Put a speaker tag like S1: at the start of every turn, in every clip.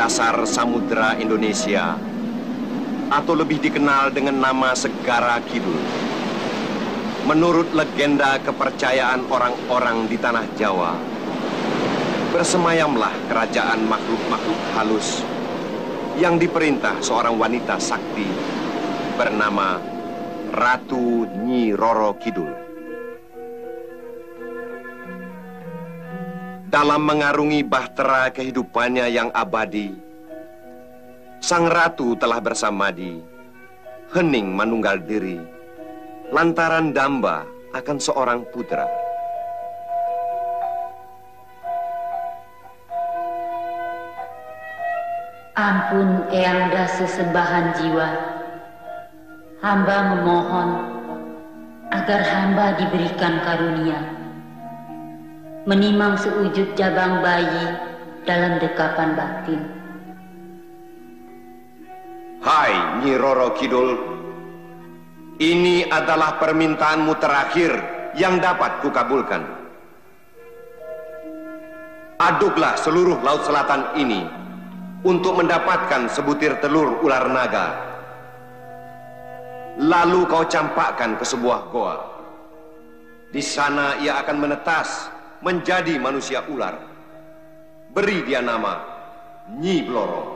S1: dasar Samudra Indonesia, atau lebih dikenal dengan nama Segara Kidul. Menurut legenda kepercayaan orang-orang di tanah Jawa, bersemayamlah kerajaan makhluk-makhluk halus yang diperintah seorang wanita sakti bernama Ratu Nyi Roro Kidul. Dalam mengarungi bahtera kehidupannya yang abadi, sang ratu telah bersamadi, hening manunggal diri, lantaran damba akan seorang putra.
S2: Ampun Eyangda sesembahan jiwa, hamba memohon agar hamba diberikan karunia menimang sewujud jabang bayi dalam dekapan batin.
S1: Hai Nyi Roro Kidul, ini adalah permintaanmu terakhir yang dapat kukabulkan. Aduklah seluruh laut selatan ini untuk mendapatkan sebutir telur ular naga. Lalu kau campakkan ke sebuah goa. Di sana ia akan menetas menjadi manusia ular. Beri dia nama Nyi Blorong.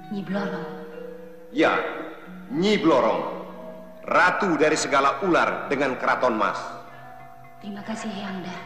S2: Nyi Blorong?
S1: Ya, Nyi Blorong, ratu dari segala ular dengan keraton mas.
S2: Terima kasih Eyangda.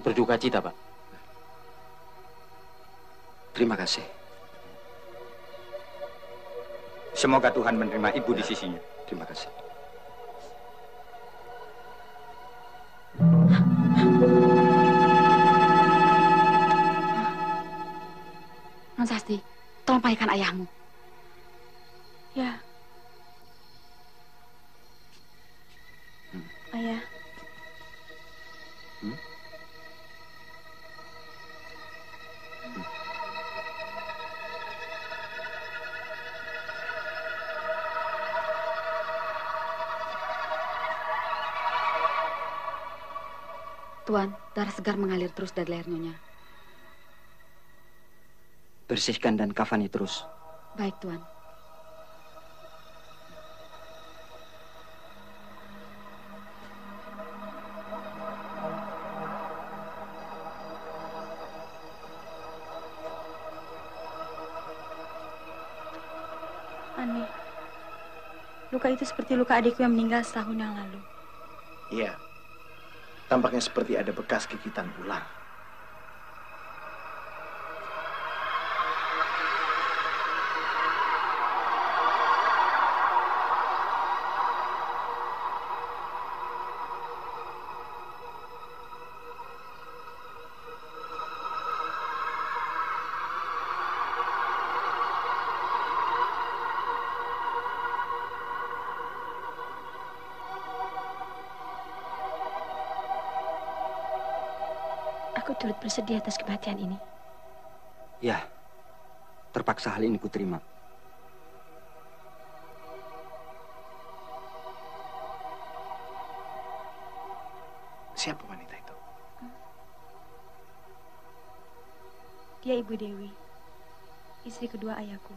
S3: berduka cita, Pak.
S4: Terima kasih.
S5: Semoga Tuhan menerima ibu di sisinya.
S4: Terima kasih.
S6: Non Sasti, tolong panggilkan ayahmu.
S7: Ya. Ayah.
S6: Tuan, darah segar mengalir terus dari leher Nyonya.
S4: Bersihkan dan kafani terus.
S6: Baik, Tuan.
S7: Aneh. Luka itu seperti luka adikku yang meninggal setahun yang lalu.
S8: Iya. Tampaknya seperti ada bekas gigitan ular.
S7: Aku turut bersedih atas kematian ini.
S4: Ya, terpaksa hal ini kuterima.
S8: Siapa wanita itu?
S7: Dia Ibu Dewi, istri kedua ayahku.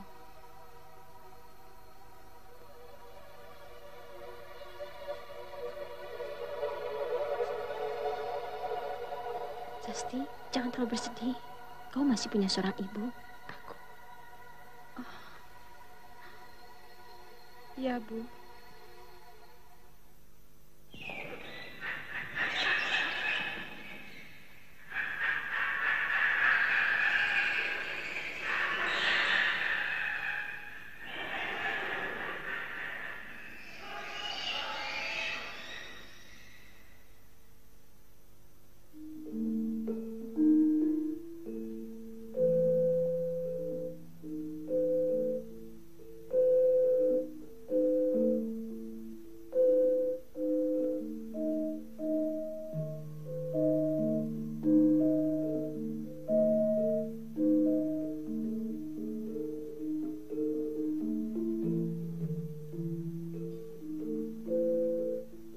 S9: Sasti, jangan terlalu bersedih. Kau masih punya seorang ibu, aku.
S7: Iya, Bu.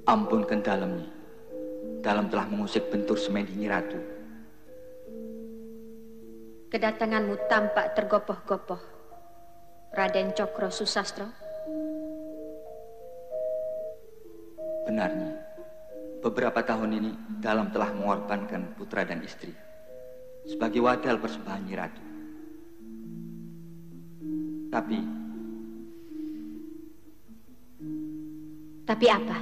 S10: Ampunkan dalamnya. Dalam telah mengusik bentur semedi Nyi Ratu.
S9: Kedatanganmu tampak tergopoh-gopoh, Raden Cokro Susastro.
S10: Benarnya, beberapa tahun ini Dalam telah mengorbankan putra dan istri sebagai wadal persembahan Nyi Ratu.
S9: Tapi apa?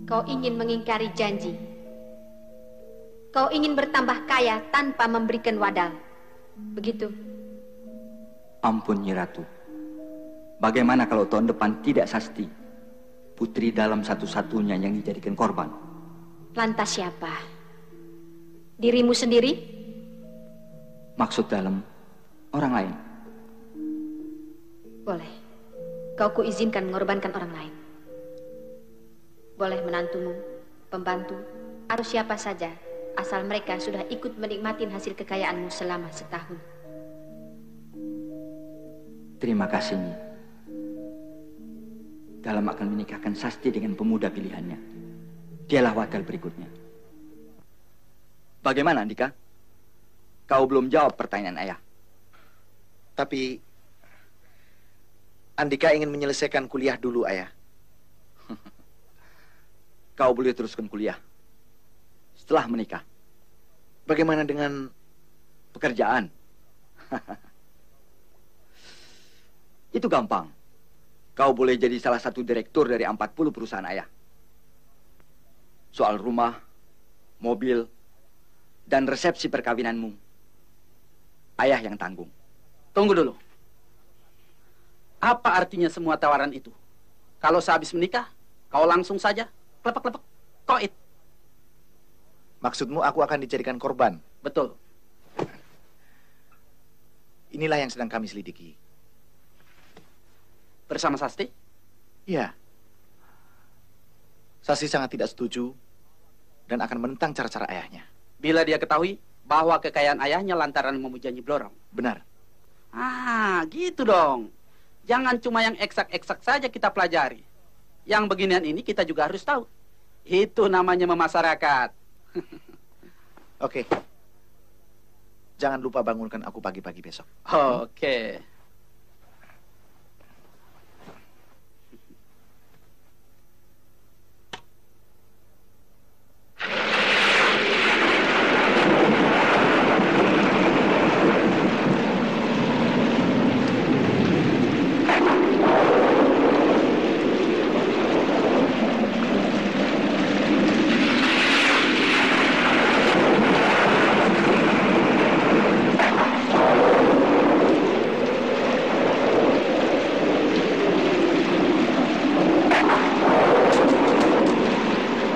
S9: Kau ingin mengingkari janji. Kau ingin bertambah kaya tanpa memberikan wadal. Begitu.
S10: Ampun Nyi Ratu. Bagaimana kalau tahun depan tidak Sasti, putri Dalam satu-satunya yang dijadikan korban?
S9: Lantas siapa? Dirimu sendiri?
S10: Maksud Dalam orang lain.
S9: Boleh. Kau kuizinkan mengorbankan orang lain. Boleh menantumu, pembantu, atau siapa saja, asal mereka sudah ikut menikmati hasil kekayaanmu selama setahun.
S10: Terima kasih Nyi. Dalam akan menikahkan Sasti dengan pemuda pilihannya. Dialah wadal berikutnya. Bagaimana Andika? Kau belum jawab pertanyaan ayah.
S8: Tapi Andika ingin menyelesaikan kuliah dulu, Ayah.
S10: Kau boleh teruskan kuliah setelah menikah.
S8: Bagaimana dengan
S10: pekerjaan? Itu gampang. Kau boleh jadi salah satu direktur dari 40 perusahaan ayah. Soal rumah, mobil, dan resepsi perkawinanmu, ayah yang tanggung.
S3: Tunggu dulu. Apa artinya semua tawaran itu? Kalau sehabis menikah, kau langsung saja klepek-klepek koit.
S8: Maksudmu aku akan dijadikan korban?
S3: Betul.
S8: Inilah yang sedang kami selidiki.
S3: Bersama Sasti?
S8: Iya. Sasti sangat tidak setuju dan akan menentang cara-cara ayahnya.
S3: Bila dia ketahui bahwa kekayaan ayahnya lantaran memuja Nyi Blorong.
S8: Benar.
S3: Ah, gitu dong. Jangan cuma yang eksak-eksak saja kita pelajari. Yang beginian ini kita juga harus tahu. Itu namanya memasyarakat.
S8: Oke. Jangan lupa bangunkan aku pagi-pagi besok.
S3: Oke.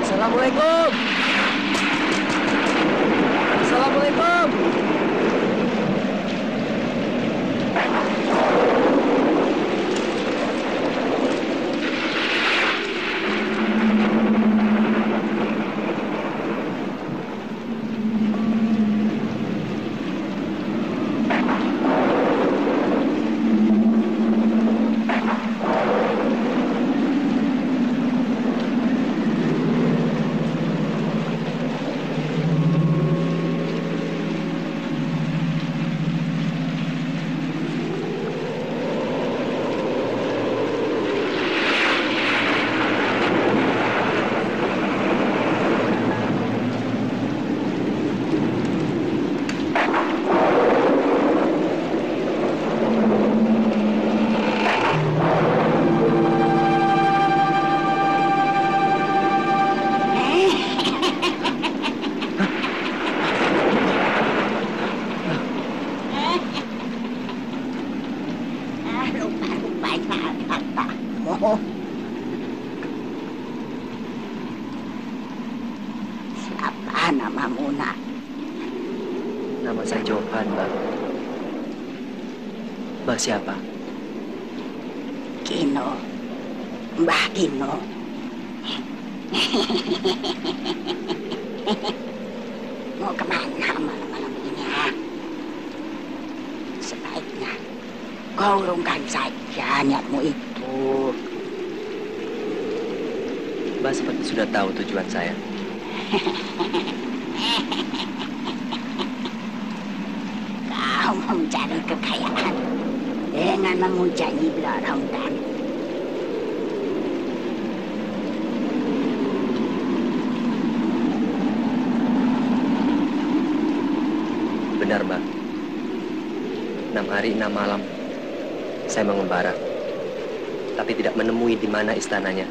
S11: Assalamualaikum. Assalamualaikum.
S12: Siapa namamu, nak?
S11: Nama saya Johan, Mbak. Mbak siapa?
S12: Kino. Mbah Kino. Mau kemana malam-malam ini, ha? Sebaiknya kau urungkan saja niatmu itu.
S11: Mbak seperti sudah tahu tujuan saya.
S12: Kau mencari kekayaan dengan memuja Nyi Blorong, kan?
S11: Benar, Mbak. 6 hari 6 malam saya mengembara, tapi tidak menemui di mana istananya.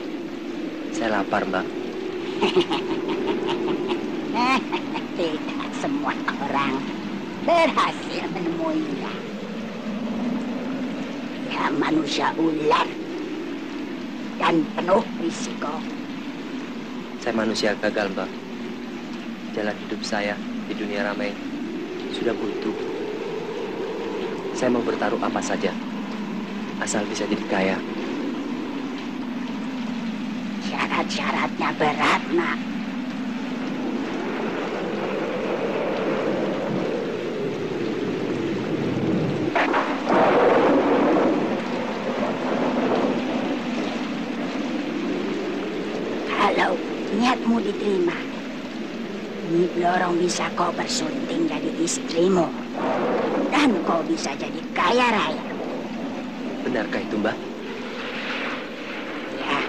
S11: Saya lapar, Mbak.
S12: Tidak semua orang berhasil menemuinya. Ya, manusia ular dan penuh risiko.
S11: Saya manusia gagal, Mbak. Jalan hidup saya di dunia ramai sudah buntu. Saya mau bertaruh apa saja, asal bisa jadi kaya.
S12: Syarat-syaratnya berat, nak. Kalau niatmu diterima, Nyi Blorong bisa kau bersunting jadi istrimu. Dan kau bisa jadi kaya raya.
S11: Benarkah itu, Mbak?
S12: Ya.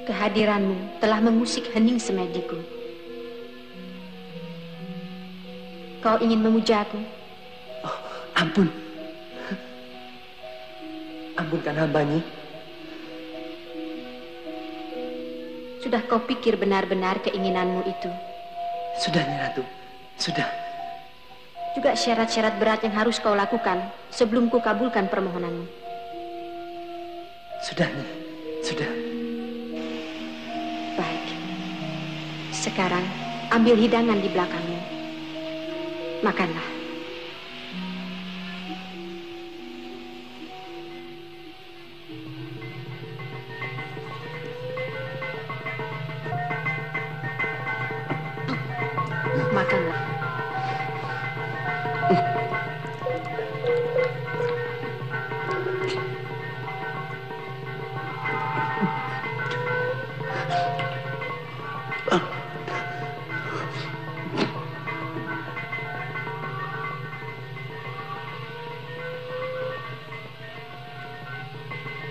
S9: Kehadiranmu telah mengusik hening semediku. Kau ingin memujaku?
S11: Oh, ampun. Ampunkan hamba, Nyi.
S9: Sudah kau pikir benar-benar keinginanmu itu?
S11: Sudah, Nyi Ratu. Sudah.
S9: Juga syarat-syarat berat yang harus kau lakukan sebelum ku kabulkan permohonanmu.
S11: Sudah, Nyi. Sudah.
S9: Baik. Sekarang ambil hidangan di belakangmu. Makanlah. Makanlah.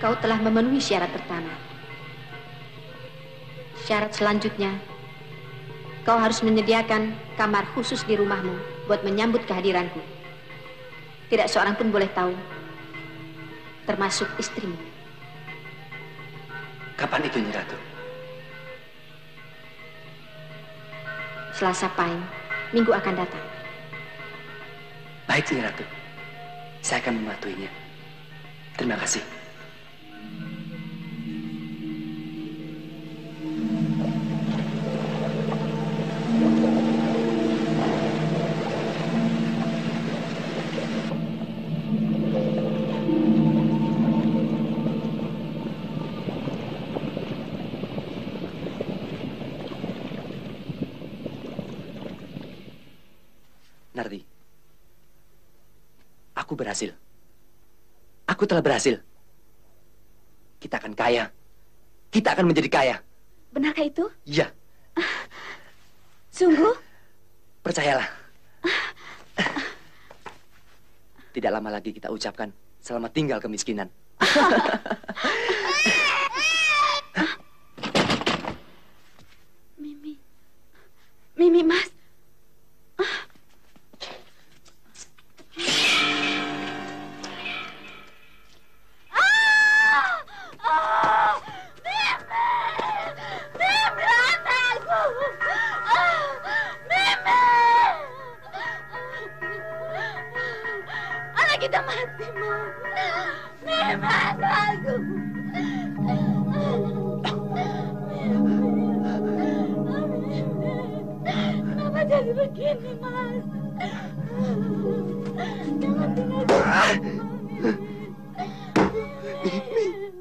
S9: Kau telah memenuhi syarat pertama. Syarat selanjutnya, kau harus menyediakan kamar khusus di rumahmu buat menyambut kehadiranku. Tidak seorang pun boleh tahu, termasuk istrimu.
S11: Kapan itu, Nyi Ratu?
S9: Selasa Pahing, minggu akan datang.
S11: Baik, Nyi Ratu. Saya akan mematuhinya. Terima kasih. Nardi, aku berhasil. Aku telah berhasil. Kita akan kaya. Kita akan menjadi kaya.
S7: Benarkah itu?
S11: Iya.
S7: Sungguh?
S11: Percayalah. Tidak lama lagi kita ucapkan selamat tinggal kemiskinan.
S7: Mimi, Mas.
S12: Kita mati, Mas. Mas, aku. Kenapa jadi begini, Mas? Jangan tinggalkan aku, Mimi.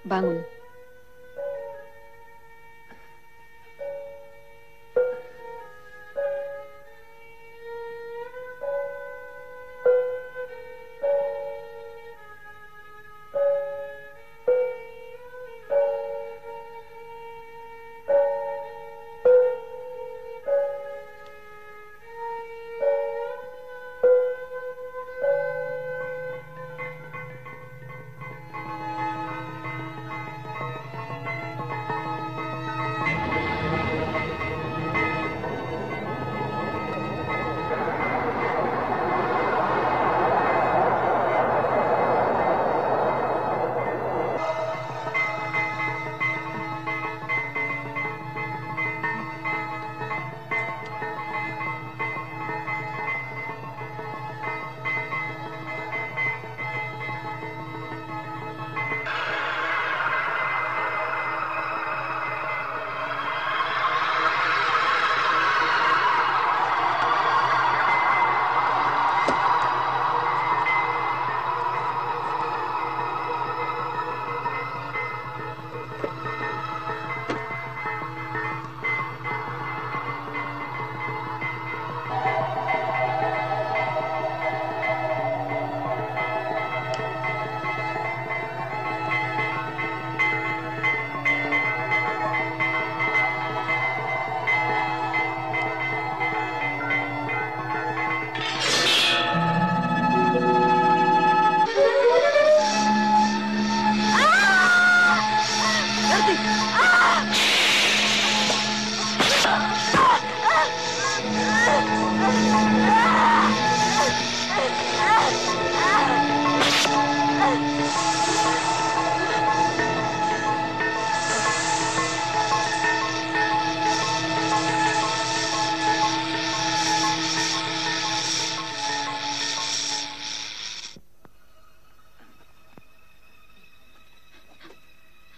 S6: Bangun.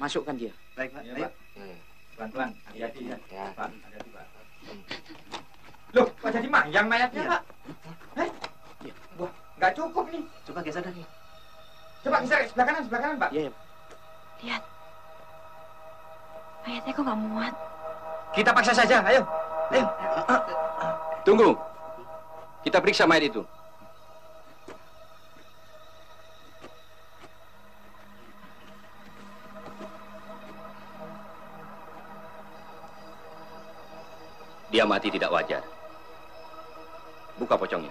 S3: Masukkan dia.
S5: Baik, Pak. Ayo. Pelan-pelan. Hati-hati ya. Pak, hati-hati, Pak. Loh, Pak jadi mayang mayatnya, Pak? Wah, nggak cukup nih.
S3: Coba geser lagi.
S5: Coba geser sebelah kanan, Pak.
S3: Iya.
S7: Lihat. Mayatnya kok nggak muat.
S5: Kita paksa saja, ayo. Ayo.
S1: Tunggu. Kita periksa mayat itu. Dia mati tidak wajar. Buka pocongnya.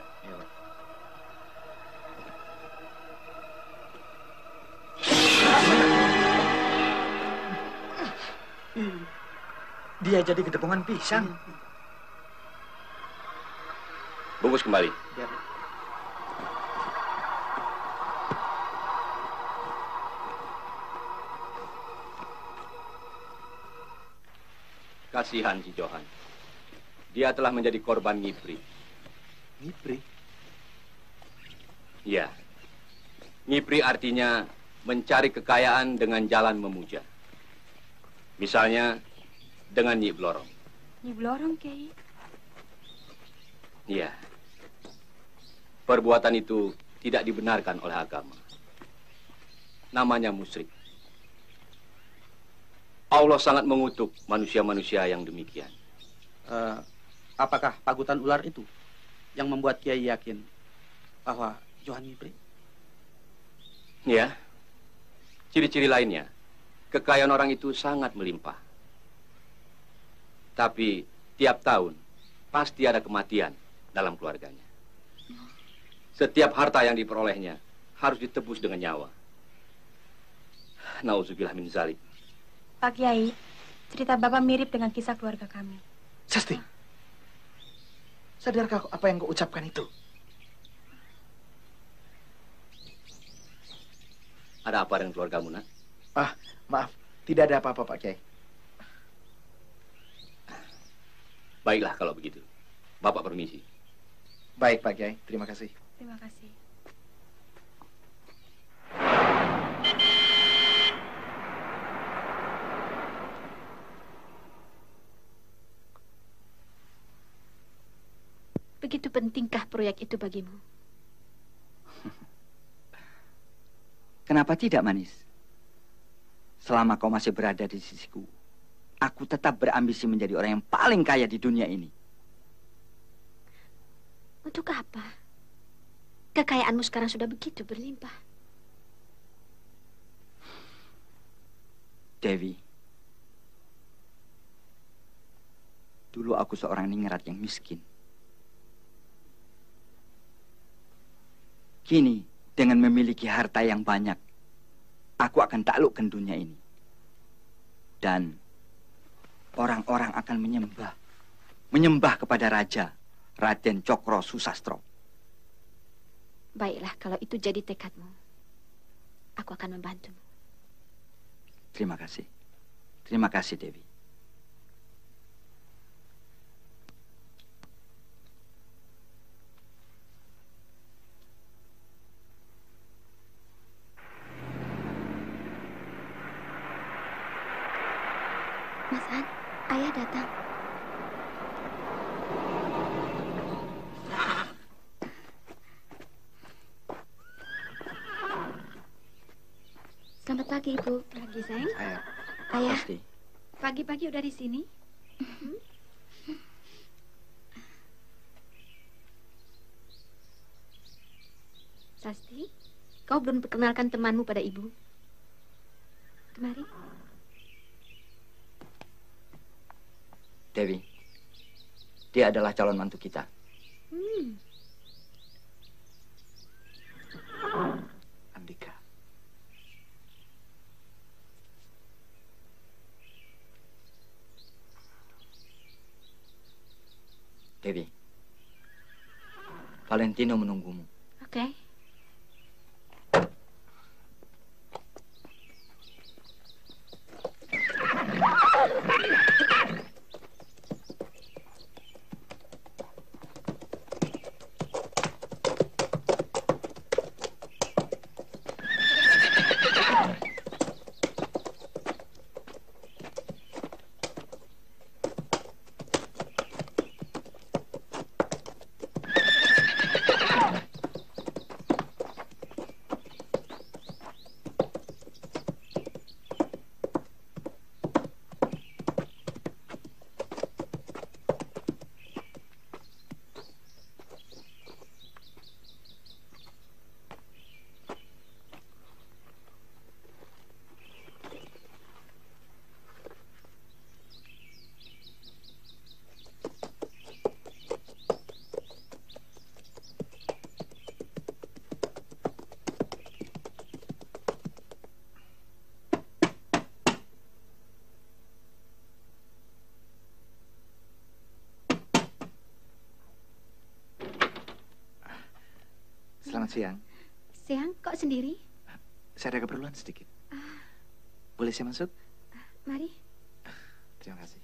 S5: Dia jadi kedepungan pisang.
S1: Bungkus kembali. Kasihan si Johan. Dia telah menjadi korban ngipri.
S8: Ngipri?
S1: Ya. Ngipri artinya mencari kekayaan dengan jalan memuja. Misalnya dengan Nyi Blorong.
S7: Nyi Blorong, Kiai.
S1: Iya. Perbuatan itu tidak dibenarkan oleh agama. Namanya musyrik. Allah sangat mengutuk manusia-manusia yang demikian.
S3: Apakah pagutan ular itu yang membuat Kiai yakin bahwa Johan ngipri?
S1: Ya. Ciri-ciri lainnya, kekayaan orang itu sangat melimpah. Tapi tiap tahun pasti ada kematian dalam keluarganya. Setiap harta yang diperolehnya harus ditebus dengan nyawa. Nauzubillah min zalik.
S7: Pak Kiai, cerita Bapak mirip dengan kisah keluarga kami.
S8: Sasti, sadarkah apa yang kau ucapkan itu?
S1: Ada apa dengan keluargamu, Nak?
S8: Maaf, tidak ada apa-apa, Pak Kiai.
S1: Baiklah kalau begitu. Bapak permisi.
S8: Baik, Pak Kiai. Terima kasih.
S7: Terima kasih.
S9: Begitu pentingkah proyek itu bagimu?
S10: Kenapa tidak, Manis? selama kau masih berada di sisiku, aku tetap berambisi menjadi orang yang paling kaya di dunia ini.
S9: Untuk apa? Kekayaanmu sekarang sudah begitu berlimpah.
S10: Dewi, dulu aku seorang ningrat yang miskin. Kini, dengan memiliki harta yang banyak, aku akan taklukkan dunia ini. Dan orang-orang akan menyembah kepada Raja Raden Cokro Susastro.
S9: Baiklah, kalau itu jadi tekadmu, aku akan membantumu.
S10: Terima kasih. Terima kasih, Dewi.
S9: Mas An, ayah datang.
S6: Selamat pagi, Ibu. Pagi, sayang.
S10: Ayah.
S6: Ayah, pagi-pagi udah di sini?
S9: Sasti, kau belum perkenalkan temanmu pada ibu. Kemari.
S10: Dewi, dia adalah calon mantu kita.
S8: Andika.
S10: Dewi, Valentino menunggumu.
S9: Oke.
S8: Selamat siang.
S9: Siang, kok sendiri?
S8: Saya ada keperluan sedikit. Boleh saya masuk?
S9: Mari.
S8: Terima kasih.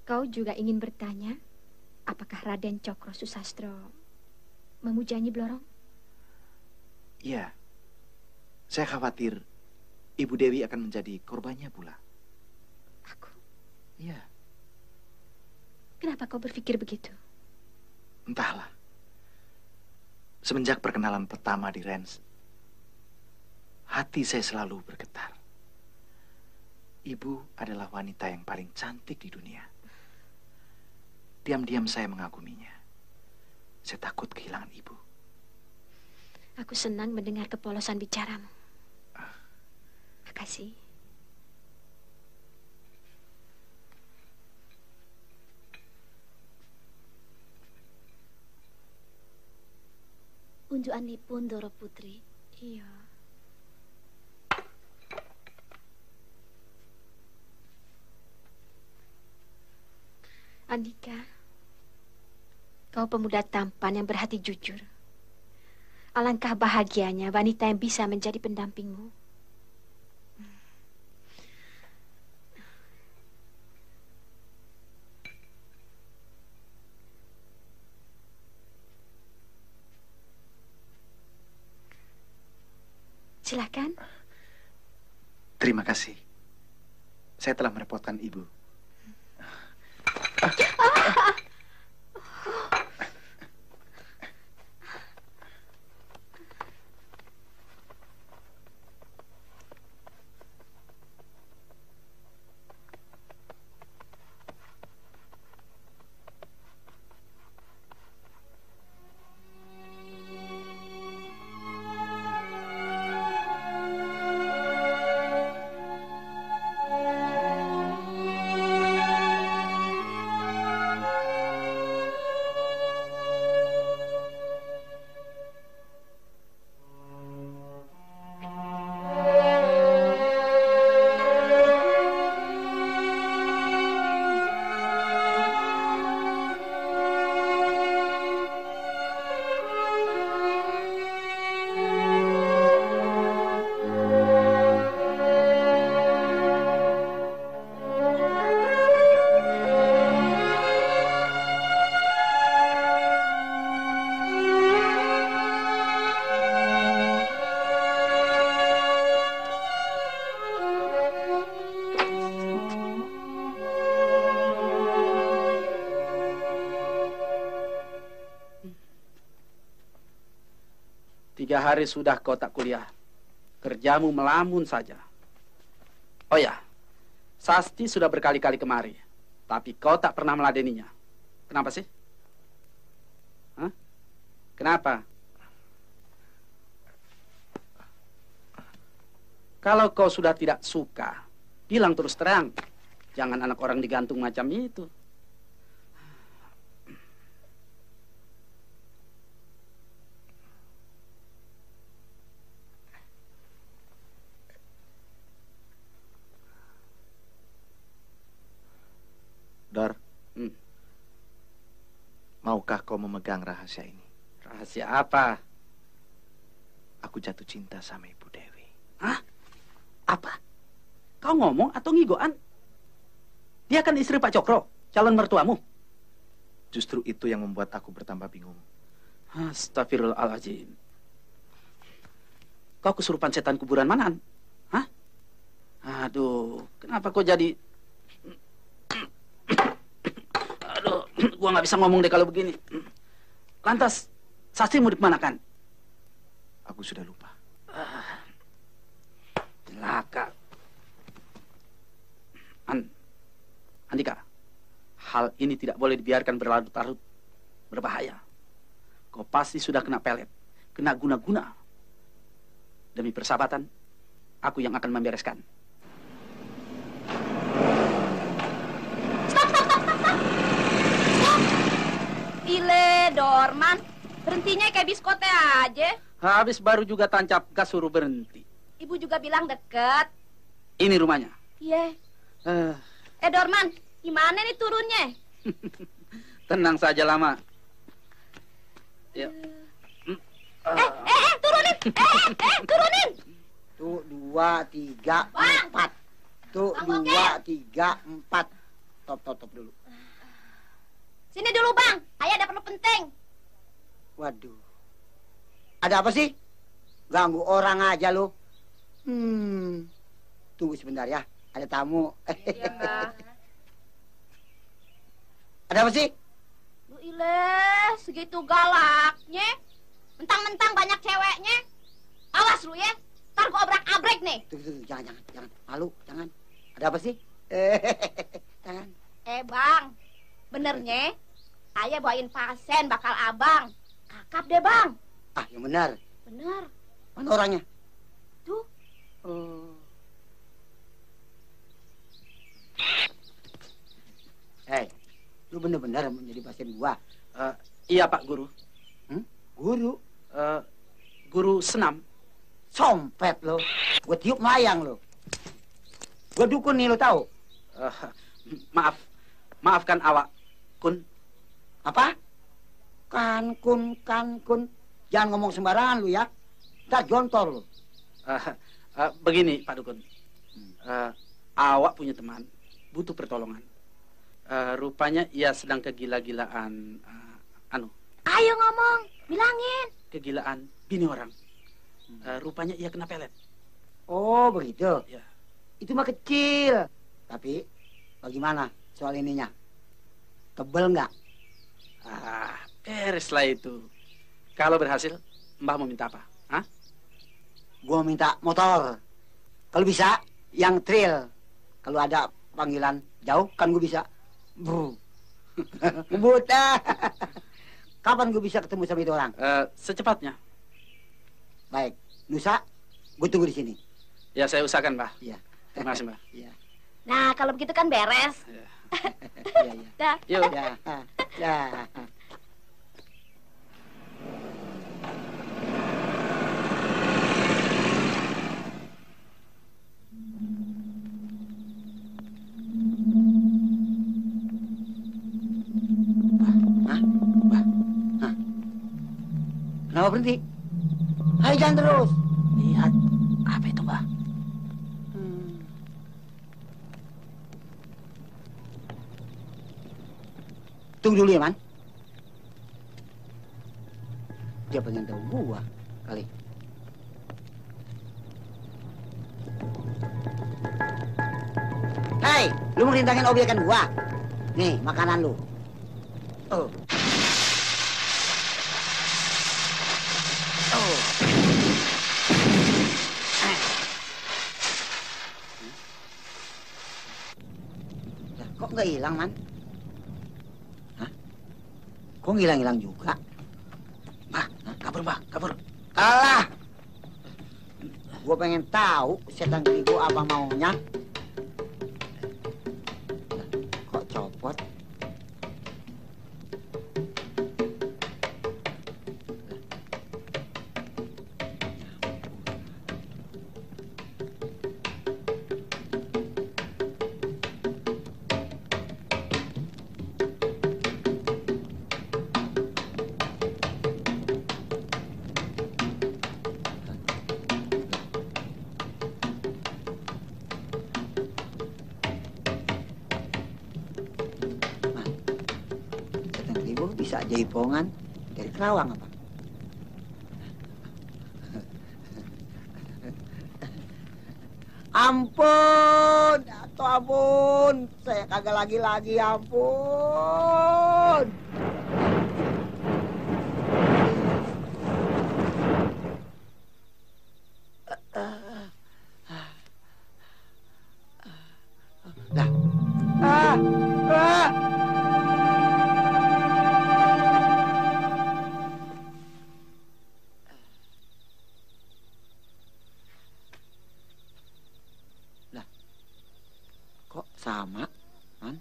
S9: Kau juga ingin bertanya, apakah Raden Cokro Susastro memujanya Blorong?
S8: Iya. Saya khawatir Ibu Dewi akan menjadi korbannya pula.
S9: Aku?
S8: Iya.
S9: Kenapa kau berpikir begitu?
S8: Entahlah. Semenjak perkenalan pertama di Rennes, hati saya selalu bergetar. Ibu adalah wanita yang paling cantik di dunia. Diam-diam saya mengaguminya. Saya takut kehilangan ibu.
S9: Aku senang mendengar kepolosan bicaramu. Makasih.
S6: Unjukanipun Doro Putri.
S9: Iya. Andika, kau pemuda tampan yang berhati jujur. Alangkah bahagianya wanita yang bisa menjadi pendampingmu. Silakan.
S8: Terima kasih. Saya telah merepotkan Ibu.
S3: Tiga hari sudah kau tak kuliah. Kerjamu melamun saja. Oh ya, Sasti sudah berkali-kali kemari. Tapi kau tak pernah meladeninya. Kenapa sih? Hah? Kenapa? Kalau kau sudah tidak suka, bilang terus terang. Jangan anak orang digantung macam itu.
S8: Dor, maukah kau memegang rahasia ini?
S3: Rahasia apa?
S8: Aku jatuh cinta sama Ibu Dewi.
S3: Hah? Apa? Kau ngomong atau ngigoan? Dia kan istri Pak Cokro, calon mertuamu.
S8: Justru itu yang membuat aku bertambah bingung.
S3: Astagfirullahaladzim. Kau kesurupan setan kuburan manaan? Hah? Aduh, kenapa kau jadi... Aduh, gua nggak bisa ngomong deh kalau begini. Lantas, Sasti mau dikemanakan?
S8: Aku sudah lupa.
S3: Celaka. Andika, hal ini tidak boleh dibiarkan berlarut-larut. Berbahaya. Kau pasti sudah kena pelet, kena guna-guna. Demi persahabatan, aku yang akan membereskan.
S13: Ile, Dorman, berhentinya kayak biskote aja.
S3: Habis baru juga tancap gas suruh berhenti.
S13: Ibu juga bilang deket.
S3: Ini rumahnya.
S13: Iya. Dorman, gimana nih turunnya?
S3: Tenang saja, Lama. Ya.
S13: Turunin! Turunin!
S14: Tuh, 2, 3, 4. Tuh, 2, 3, 4. Top dulu.
S13: Sini dulu, Bang. Ayah ada perlu penting.
S14: Waduh. Ada apa sih? Ganggu orang aja lo. Tunggu sebentar ya. Ada tamu.
S13: Iya, Bang.
S14: Ada apa sih?
S13: Lu Ile, segitu galaknya. Mentang-mentang banyak ceweknya. Awas lu ya. Ntar gua obrak-abrek nih.
S14: Tuh, jangan. Malu, jangan. Ada apa sih? Jangan.
S13: Bang. Benernya, ayah bawain pasien bakal abang. Kakap deh, Bang.
S14: Ah, yang benar.
S13: Bener.
S14: Mana orangnya?
S13: Tuh.
S14: Hei, lu bener-bener menjadi pasien gua?
S3: Iya, Pak Guru.
S14: Guru?
S3: Guru senam.
S14: Sompet lo. Gua tiup melayang lo. Gua dukun nih, lo tahu?
S3: Maafkan awak, Kun.
S14: Apa? Kan kun. Jangan ngomong sembarangan lu ya. Ntar jontor lu.
S3: Begini, Pak Dukun. Awak punya teman, butuh pertolongan. Rupanya ia sedang kegila-gilaan.
S13: Ayo ngomong, bilangin.
S3: Kegilaan bini orang. Rupanya ia kena pelet.
S14: Oh, begitu?
S3: Ya.
S14: Itu mah kecil. Tapi bagaimana soal ininya? Tebel nggak?
S3: Bereslah itu. Kalau berhasil, Mbah mau minta apa? Hah?
S14: Gua minta motor. Kalau bisa, yang trail. Kalau ada panggilan jauh, kan gue bisa. Ngebut. Kapan gue bisa ketemu sama itu orang?
S3: Secepatnya.
S14: Baik. Lusa, gue tunggu di sini.
S3: Ya, saya usahakan, Mbah.
S14: Iya.
S3: Terima kasih, Mbah.
S14: Iya.
S13: Nah, kalau begitu kan beres.
S14: Iya, iya.
S13: Dah.
S3: Yuk.
S14: Ya. Ya. Kenapa berhenti? Hai, jangan terus.
S3: Lihat. Apa itu, Mbah?
S14: Tunggu dulu ya, Man. Dia pengen tahu gua kali. Hei, lu mau rintangin obyekan gua? Nih, makanan lu. Oh. Oh. Lah, kok nggak hilang, Man? Hah? Kok ngilang-hilang juga?
S3: Kabur, Mbah, kabur.
S14: Alah! Gua pengen tahu setan keribu apa maunya. Lah, kok copot? Bisa jaipongan dari Kerawang apa? Ampun, atau ampun, saya kagak lagi-lagi, ampun. Sama, Man.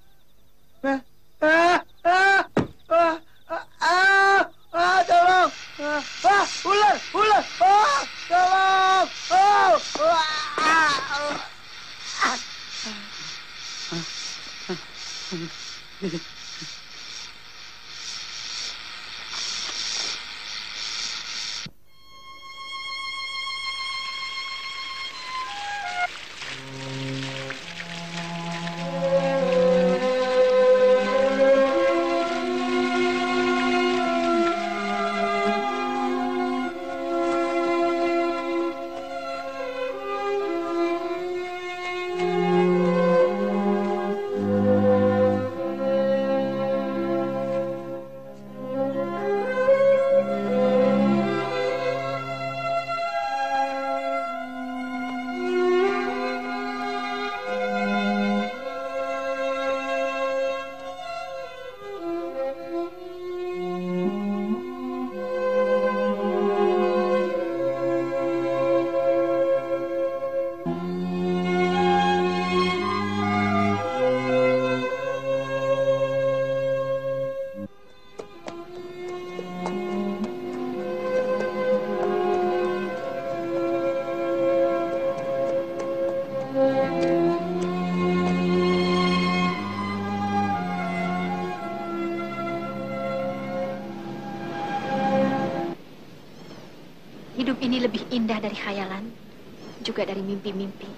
S14: Tolong! Ular! Ular! Tolong!
S9: Hidup ini lebih indah dari khayalan, juga dari mimpi-mimpi.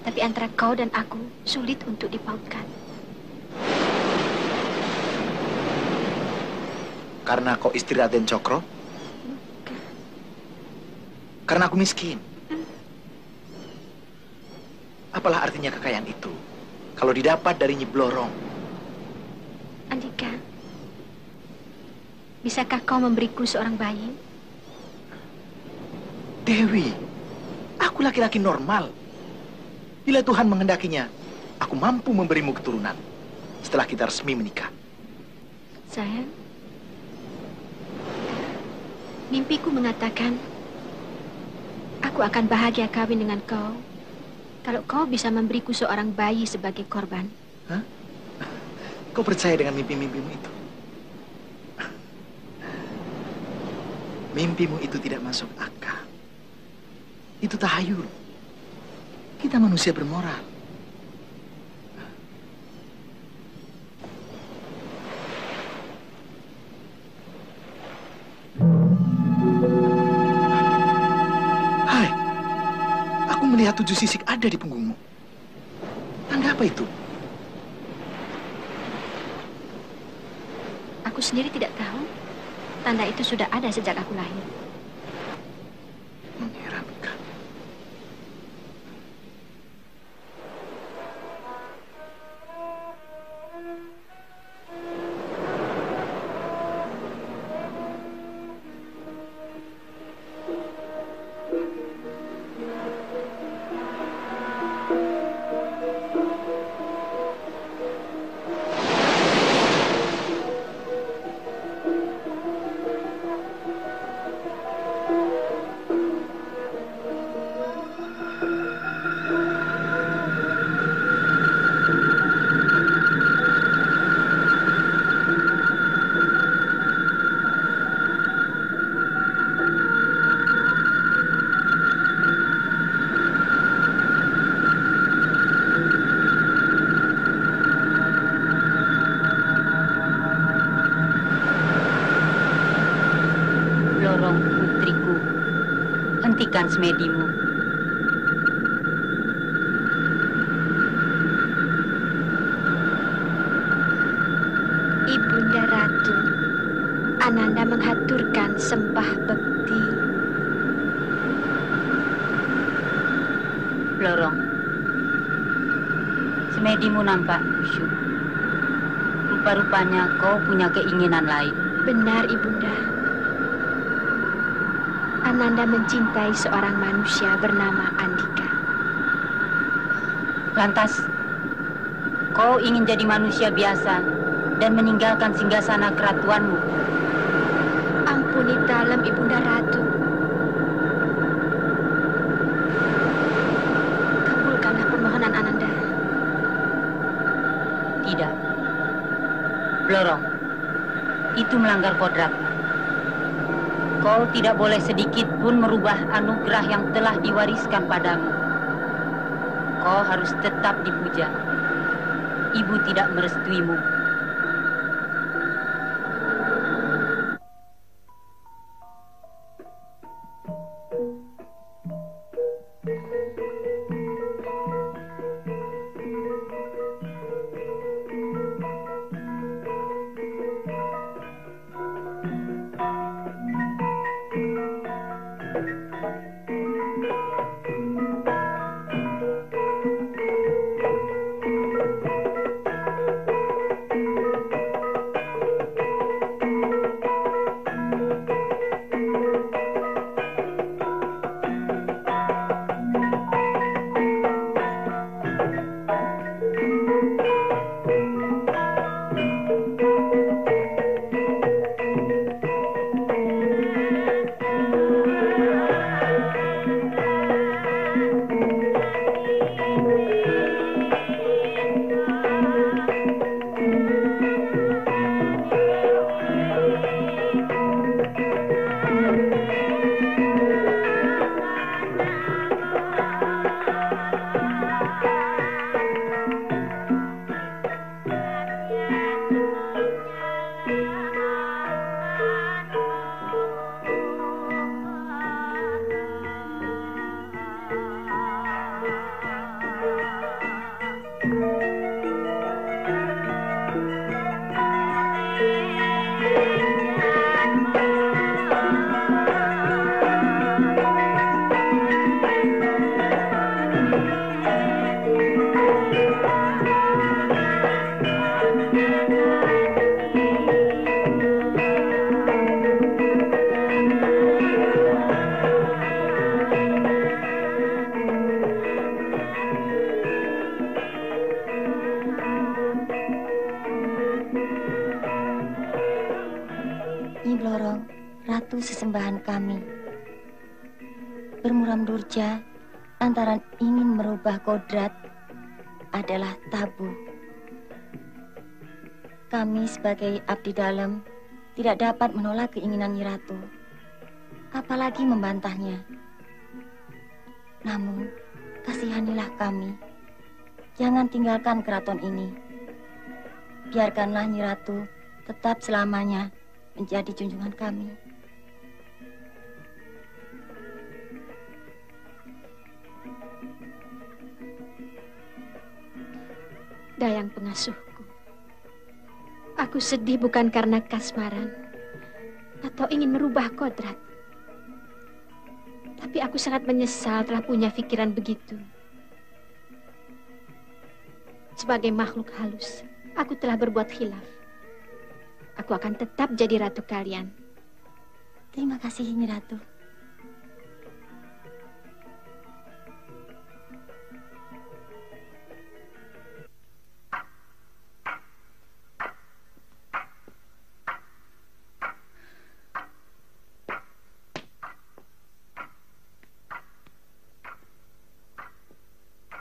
S9: Tapi antara kau dan aku sulit untuk dipautkan.
S8: Karena kau istri Raden Cokro? Karena aku miskin. Apalah artinya kekayaan itu kalau didapat dari Nyi Blorong?
S9: Andika, bisakah kau memberiku seorang bayi?
S8: Dewi, aku laki-laki normal. Bila Tuhan menghendakinya, aku mampu memberimu keturunan setelah kita resmi menikah.
S9: Sayang, mimpiku mengatakan aku akan bahagia kawin dengan kau kalau kau bisa memberiku seorang bayi sebagai korban.
S8: Hah? Kau percaya dengan mimpi-mimpimu itu? Mimpimu itu tidak masuk akal. Itu tahayul. Kita manusia bermoral. Hai, aku melihat 7 sisik ada di punggungmu. Tanda apa itu?
S9: Aku sendiri tidak tahu. Tanda itu sudah ada sejak aku lahir.
S8: Mengherankan.
S2: Hentikan semedimu.
S9: Ibunda Ratu, Ananda menghaturkan sembah bekti.
S2: Blorong, semedimu nampak khusyuk. Rupa-rupanya kau punya keinginan lain.
S9: Benar, Ibunda. Ananda mencintai seorang manusia bernama Andika.
S2: Lantas, kau ingin jadi manusia biasa dan meninggalkan singgasana keratuanmu?
S9: Ampuni dalam Ibunda Ratu. Kabulkanlah permohonan Ananda.
S2: Tidak. Blorong, itu melanggar kodratmu. Kau tidak boleh sedikit pun merubah anugerah yang telah diwariskan padamu. Kau harus tetap dipuja. Ibu tidak merestuimu.
S15: Nyi Blorong, ratu sesembahan kami. Bermuram durja antara ingin merubah kodrat adalah tabu. Kami sebagai abdi dalam tidak dapat menolak keinginan Nyi Ratu, apalagi membantahnya. Namun, kasihanilah kami. Jangan tinggalkan keraton ini. Biarkanlah Nyi Ratu tetap selamanya menjadi junjungan kami.
S9: Dayang pengasuhku, aku sedih bukan karena kasmaran atau ingin merubah kodrat. Tapi aku sangat menyesal telah punya pikiran begitu. Sebagai makhluk halus, aku telah berbuat khilaf. Aku akan tetap jadi ratu kalian.
S15: Terima kasih, Nyi Ratu.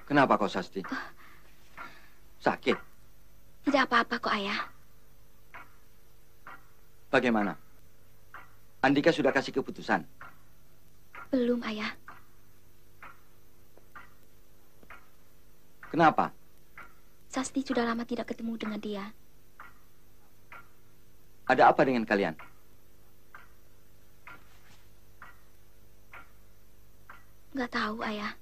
S10: Kenapa kau, Sasti? Sakit?
S15: Tidak apa-apa kok, Ayah.
S10: Bagaimana? Andika sudah kasih keputusan?
S15: Belum, Ayah.
S10: Kenapa?
S15: Sasti sudah lama tidak ketemu dengan dia.
S10: Ada apa dengan kalian?
S15: Nggak tahu, Ayah.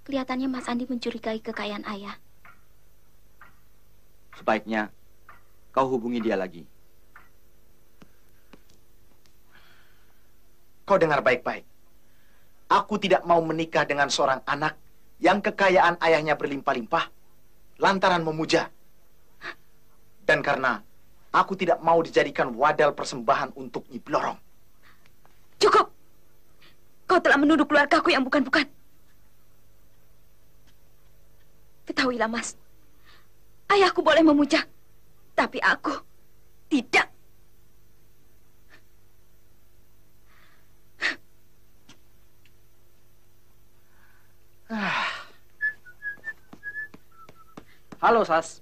S15: Kelihatannya Mas Andi mencurigai kekayaan Ayah.
S10: Sebaiknya kau hubungi dia lagi.
S8: Kau dengar baik-baik. Aku tidak mau menikah dengan seorang anak yang kekayaan ayahnya berlimpah-limpah lantaran memuja. Dan karena aku tidak mau dijadikan wadal persembahan untuk Nyi Blorong.
S7: Cukup! Kau telah menuduh keluargaku yang bukan-bukan. Ketahuilah, Mas. Ayahku boleh memuja, tapi aku tidak.
S3: Halo, Sas.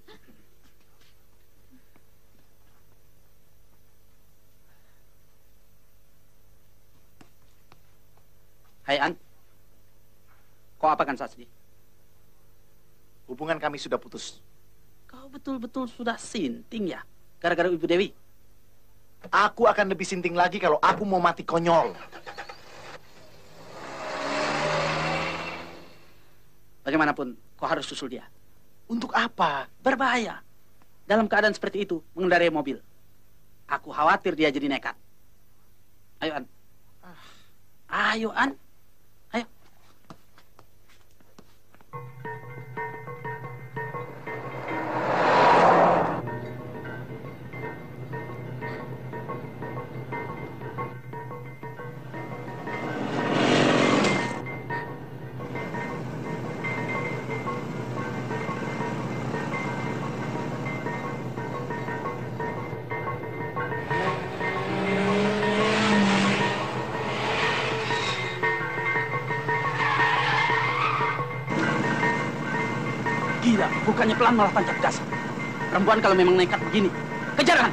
S3: Hai, An. Kau apakan, Sasdi?
S8: Hubungan kami sudah putus.
S3: Kau betul-betul sudah sinting ya? Gara-gara Ibu Dewi?
S8: Aku akan lebih sinting lagi kalau aku mau mati konyol.
S3: Bagaimanapun, kau harus susul dia.
S8: Untuk apa?
S3: Berbahaya. Dalam keadaan seperti itu, mengendarai mobil. Aku khawatir dia jadi nekat. Ayo, An. Ayo, An. Ayo. Gila, bukannya pelan malah tancap gas. Perempuan kalau memang nekat begini, kejar, An.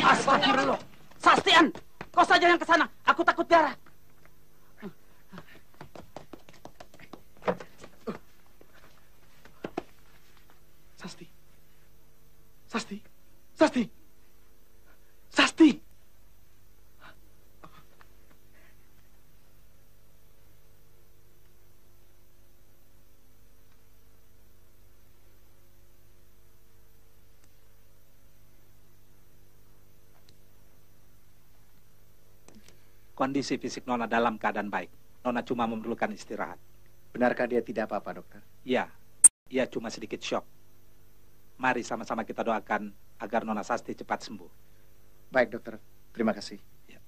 S3: Astagfirullah. Sastian, kau saja yang ke sana. Aku takut darah.
S8: Sasti. Sasti. Sasti. Sasti.
S16: Kondisi fisik Nona dalam keadaan baik. Nona cuma memerlukan istirahat.
S8: Benarkah dia tidak apa-apa, dokter?
S16: Iya, ia cuma sedikit shock. Mari sama-sama kita doakan agar Nona Sasti cepat sembuh.
S8: Baik, dokter. Terima kasih.
S16: Ya.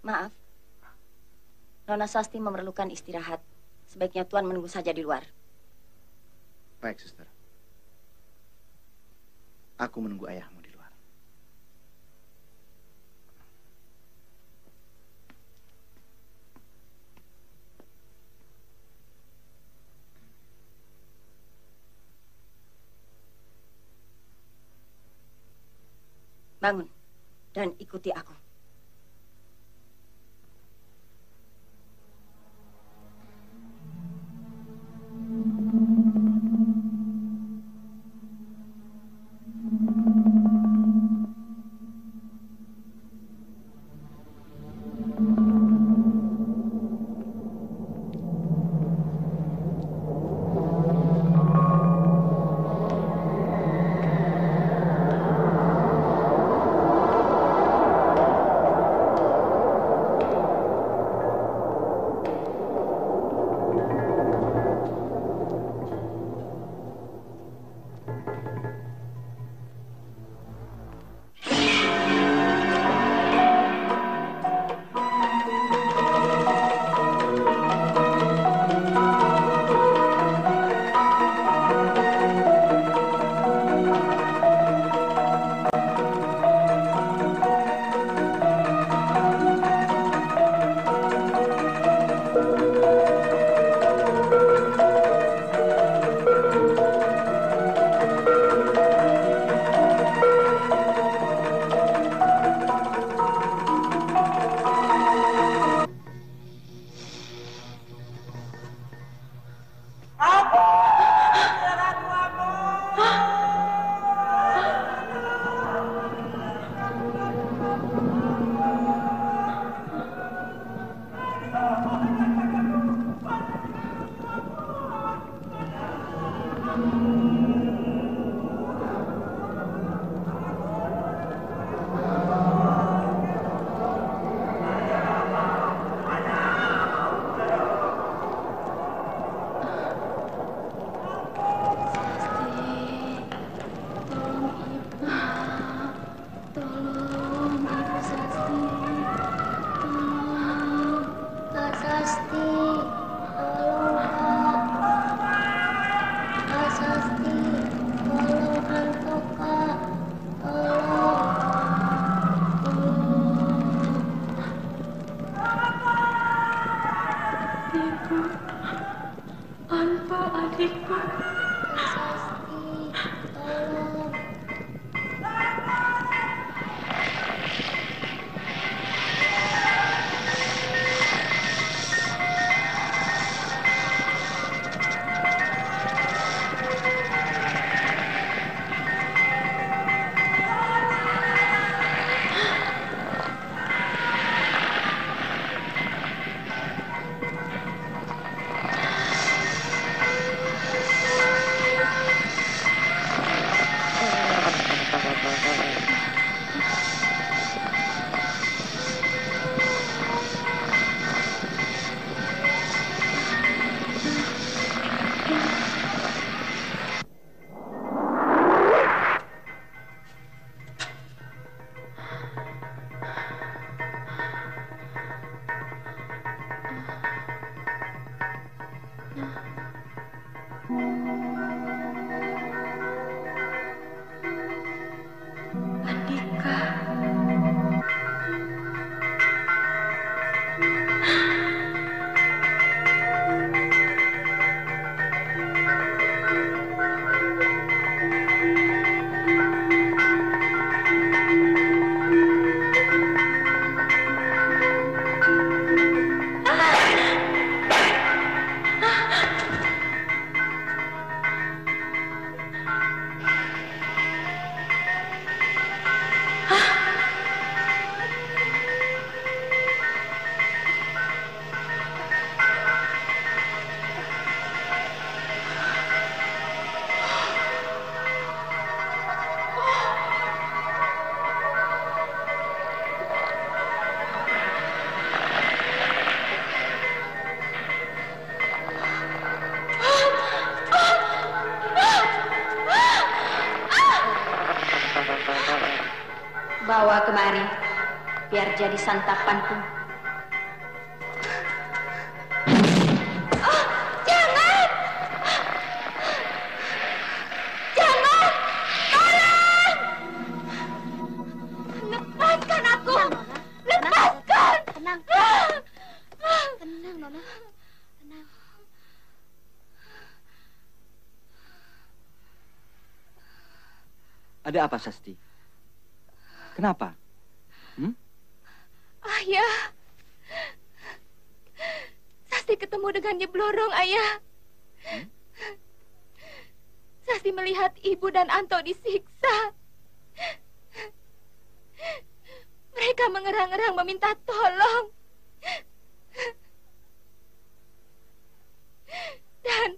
S15: Maaf, Nona Sasti memerlukan istirahat. Sebaiknya Tuan menunggu saja di luar.
S8: Baik, suster. Aku menunggu ayahmu di luar.
S15: Bangun dan ikuti aku.
S9: Bawa kemari, biar jadi santapanku.
S7: Jangan! Jangan! Tolong! Lepaskan aku! Lepaskan!
S13: Tenang. Tenang, Nona. Tenang.
S10: Ada apa, Sasti? Kenapa?
S7: Ayah. Sasti ketemu dengan Nyi Blorong, Ayah. Sasti melihat ibu dan Anto disiksa. Mereka mengerang-erang meminta tolong. Dan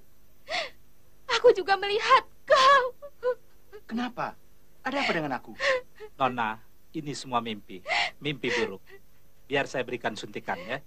S7: aku juga melihat kau.
S8: Kenapa? Ada apa dengan aku?
S16: Nona, ini semua mimpi. Mimpi buruk. Biar saya berikan suntikan ya.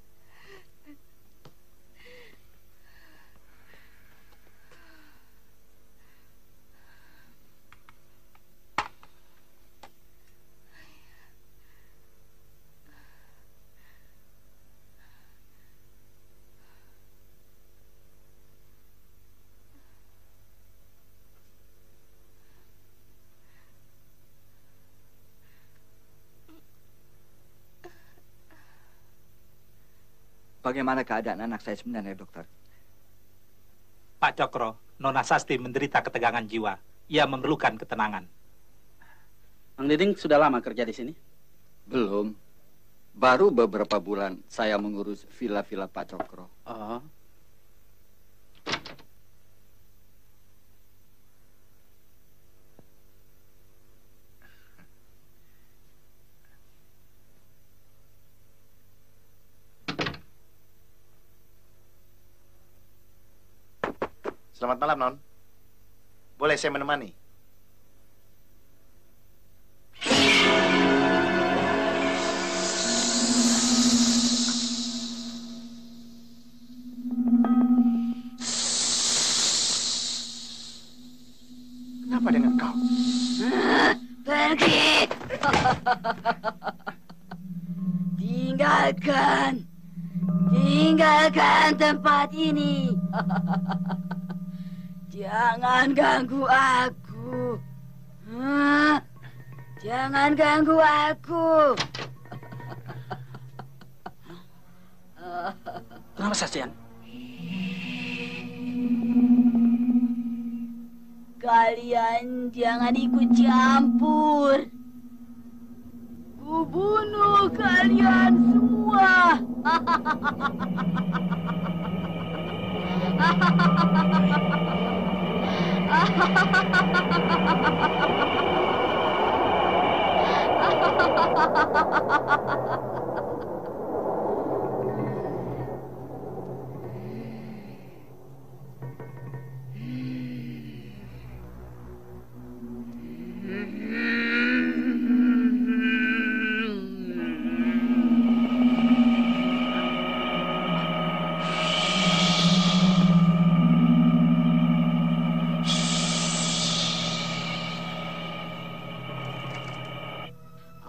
S10: Bagaimana keadaan anak saya sebenarnya, dokter?
S16: Pak Cokro, Nona Sasti menderita ketegangan jiwa. Ia memerlukan ketenangan.
S3: Mang Diding sudah lama kerja di sini?
S4: Belum. Baru beberapa bulan saya mengurus villa-villa Pak Cokro.
S3: Oh.
S8: Selamat malam, Non. Boleh saya menemani? Kenapa dengan kau?
S12: Pergi! Tinggalkan tempat ini. Jangan ganggu aku. Jangan ganggu aku.
S3: Kenapa, Sastian?
S12: Kalian jangan ikut campur. Kubunuh kalian semua.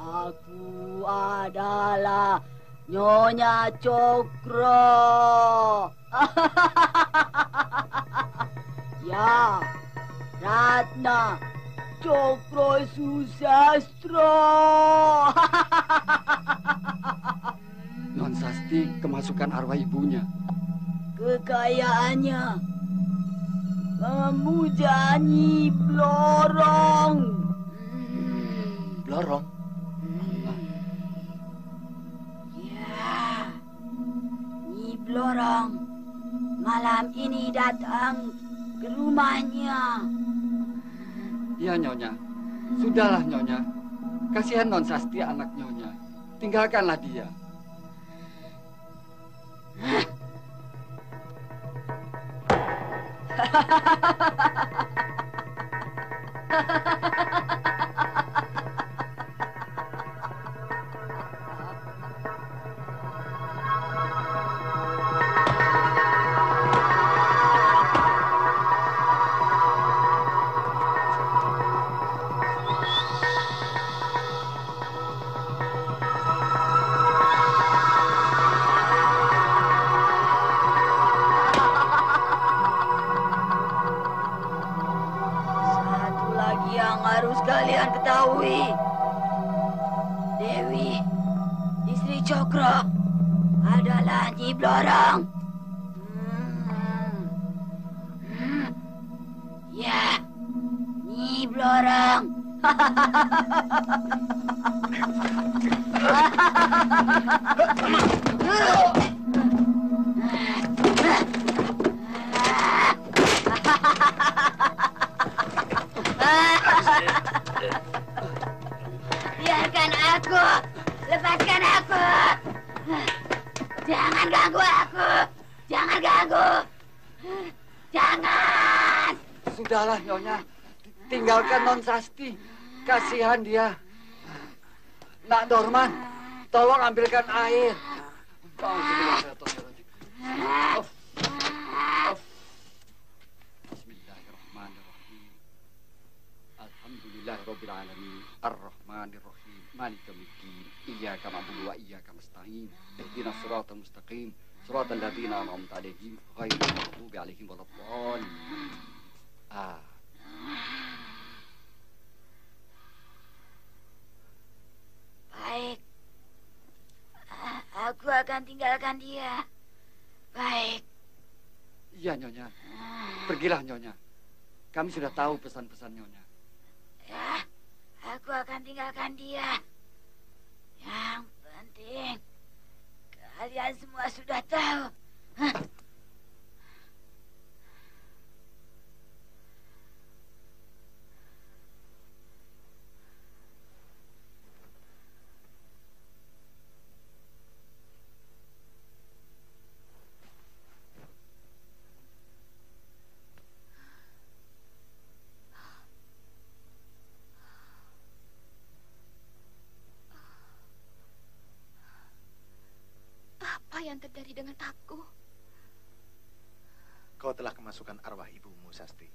S12: Aku adalah Nyonya Cokro. Ya, Ratna Cokro Susastro.
S4: Non Sasti kemasukan arwah ibunya.
S12: Kekayaannya memuja Nyi Blorong.
S8: Blorong?
S12: Ya, Nyi Blorong malam ini datang ke rumahnya.
S4: Iya, Nyonya. Sudahlah, Nyonya. Kasihan Non Sasti anak Nyonya. Tinggalkanlah dia.
S12: kalian ketahui, Dewi, istri Cokro, adalah Nyi Blorong. Ya, Nyi Blorong. Biarkan aku, lepaskan aku. Jangan ganggu aku, jangan ganggu, jangan.
S4: Sudahlah, Nyonya. Tinggalkan Non Sasti. Kasihan dia. Nak Dorman, tolong ambilkan air. Bismillahirrahmanirrahim. Alhamdulillahirabbil alamin. Arrahmanirrahim. Maliki yaumiddin. Iyyaka na'budu wa iyyaka nasta'in. Ihdinas siratal mustaqim. Siratal ladzina an'amta 'alaihim ghairil maghdubi 'alaihim waladdallin.
S12: Baik. Aku akan tinggalkan dia. Baik.
S4: Iya, Nyonya. Pergilah, Nyonya. Kami sudah tahu pesan-pesan Nyonya.
S12: Ya, aku akan tinggalkan dia. Yang penting, kalian semua sudah tahu.
S7: Apa yang terjadi dengan aku?
S8: Kau telah kemasukan arwah ibumu, Sasti.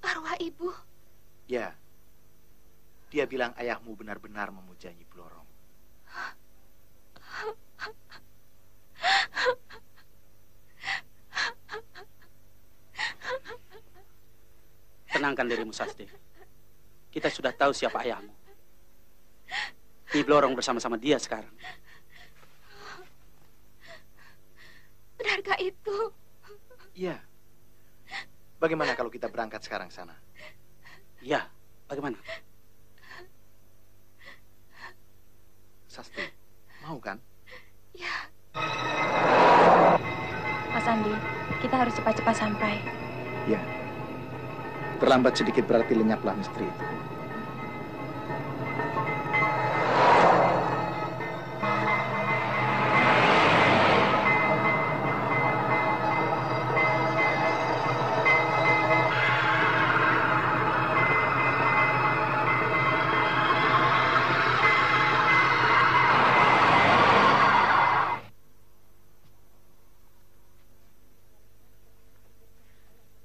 S7: Arwah ibu?
S8: Ya. Dia bilang ayahmu benar-benar memuja Nyi Blorong.
S3: Tenangkan dirimu, Sasti. Kita sudah tahu siapa ayahmu. Nyi Blorong bersama-sama dia sekarang.
S7: Benarkah itu?
S8: Iya. Bagaimana kalau kita berangkat sekarang sana?
S3: Iya, bagaimana?
S8: Sasti, mau kan?
S7: Ya.
S15: Mas Andi, kita harus cepat-cepat sampai.
S8: Ya. Terlambat sedikit berarti lenyaplah misteri itu.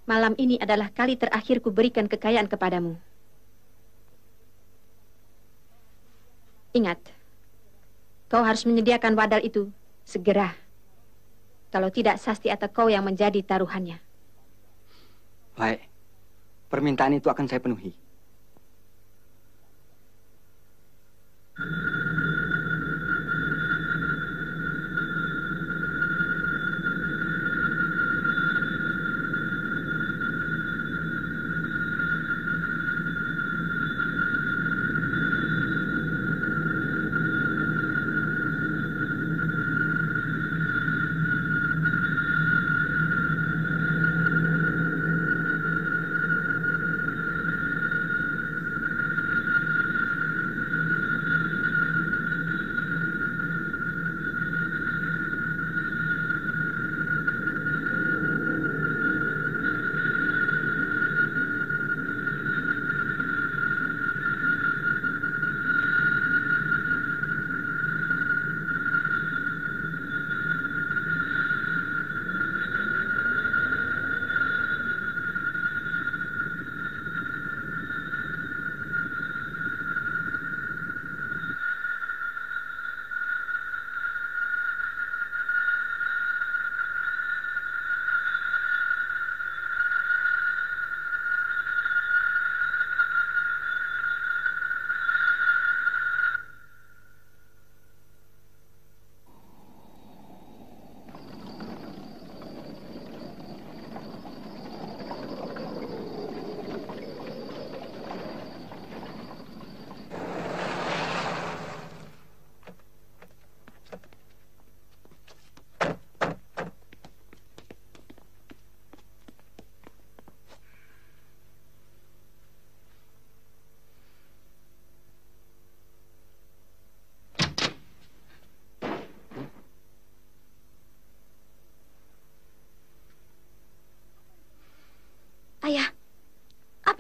S9: Malam ini adalah kali terakhir kuberikan kekayaan kepadamu. Ingat, kau harus menyediakan wadal itu segera. Kalau tidak, Sasti atau kau yang menjadi taruhannya.
S10: Baik, permintaan itu akan saya penuhi.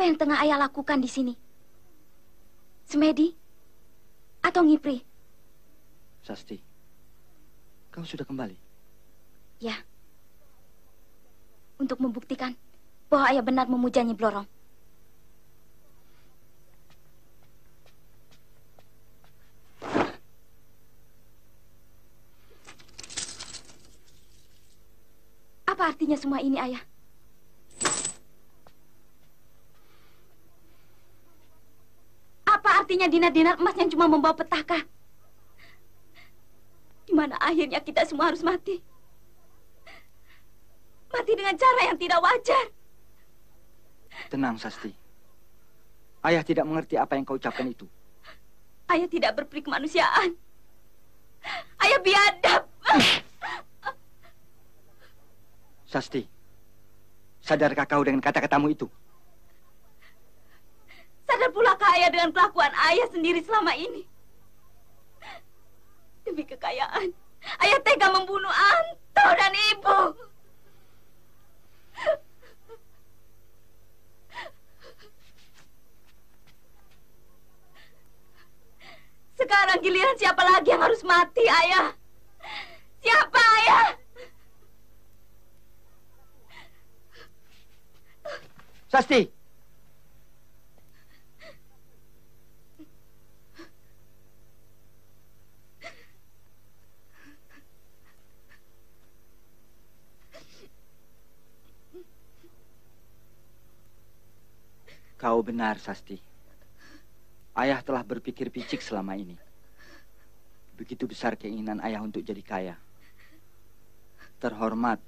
S7: Apa yang tengah ayah lakukan di sini? Semedi? Atau Ngipri?
S10: Sasti, kau sudah kembali?
S7: Ya. Untuk membuktikan bahwa ayah benar memuja Nyi Blorong. Apa artinya semua ini, ayah? Apa artinya dinar-dinar emas yang cuma membawa petaka? Di mana akhirnya kita semua harus mati. Mati dengan cara yang tidak wajar.
S10: Tenang, Sasti. Ayah tidak mengerti apa yang kau ucapkan itu.
S7: Ayah tidak berperi kemanusiaan. Ayah biadab.
S10: Sasti, sadarkah kau dengan kata-katamu itu?
S7: Sadar pulakah ayah dengan kelakuan ayah sendiri selama ini? Demi kekayaan, ayah tega membunuh Anto dan ibu. Sekarang giliran siapa lagi yang harus mati, ayah? Siapa, ayah?
S10: Sasti! Kau benar, Sasti. Ayah telah berpikir picik selama ini. Begitu besar keinginan ayah untuk jadi kaya, terhormat,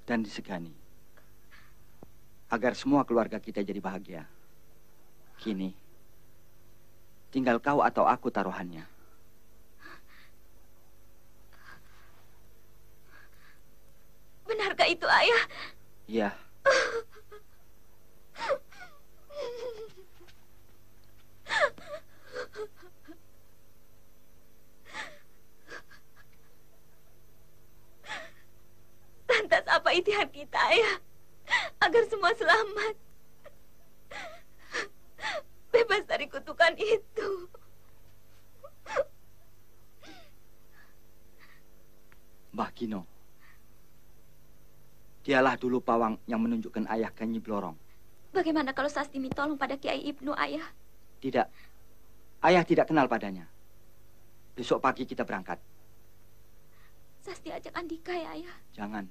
S10: dan disegani. Agar semua keluarga kita jadi bahagia. Kini, tinggal kau atau aku taruhannya.
S7: Benarkah itu, ayah?
S10: Iya.
S7: Lantas apa ikhtiar kita, ayah? Agar semua selamat. Bebas dari kutukan itu.
S10: Mbah Kino. Dialah dulu pawang yang menunjukkan ayah ke Nyi Blorong.
S7: Bagaimana kalau Sasti minta tolong pada Kiai Ibnu, ayah?
S10: Tidak. Ayah tidak kenal padanya. Besok pagi kita berangkat.
S7: Sasti ajak Andika, ya, ayah?
S10: Jangan.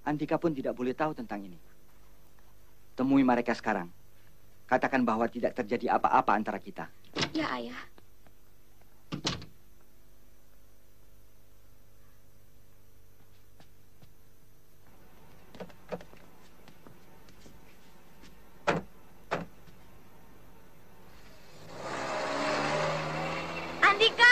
S10: Andika pun tidak boleh tahu tentang ini. Temui mereka sekarang. Katakan bahwa tidak terjadi apa-apa antara kita.
S7: Ya, ayah. Andika!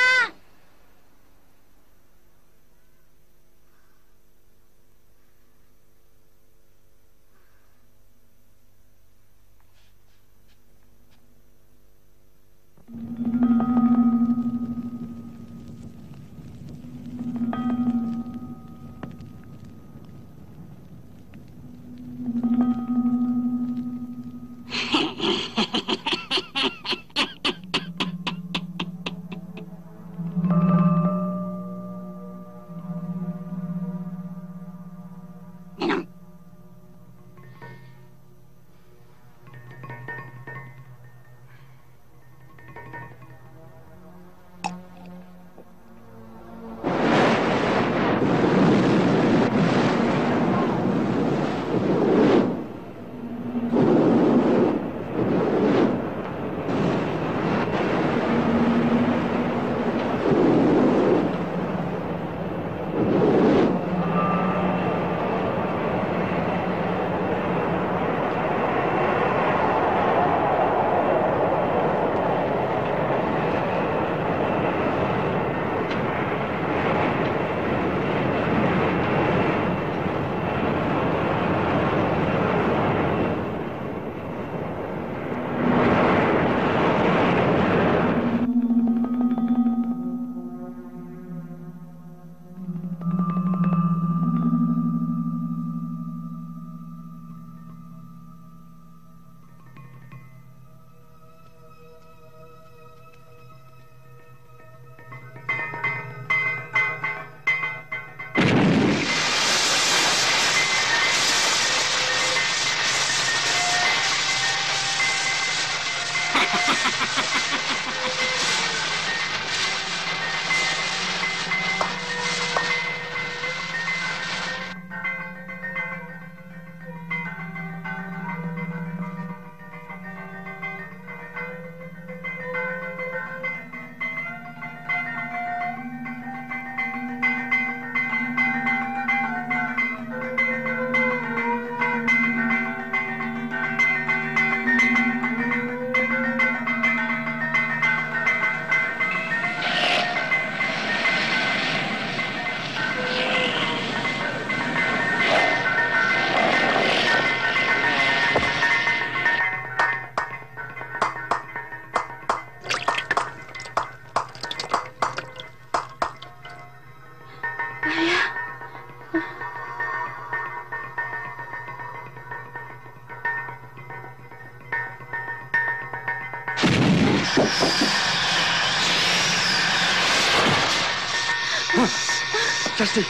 S10: Sasti.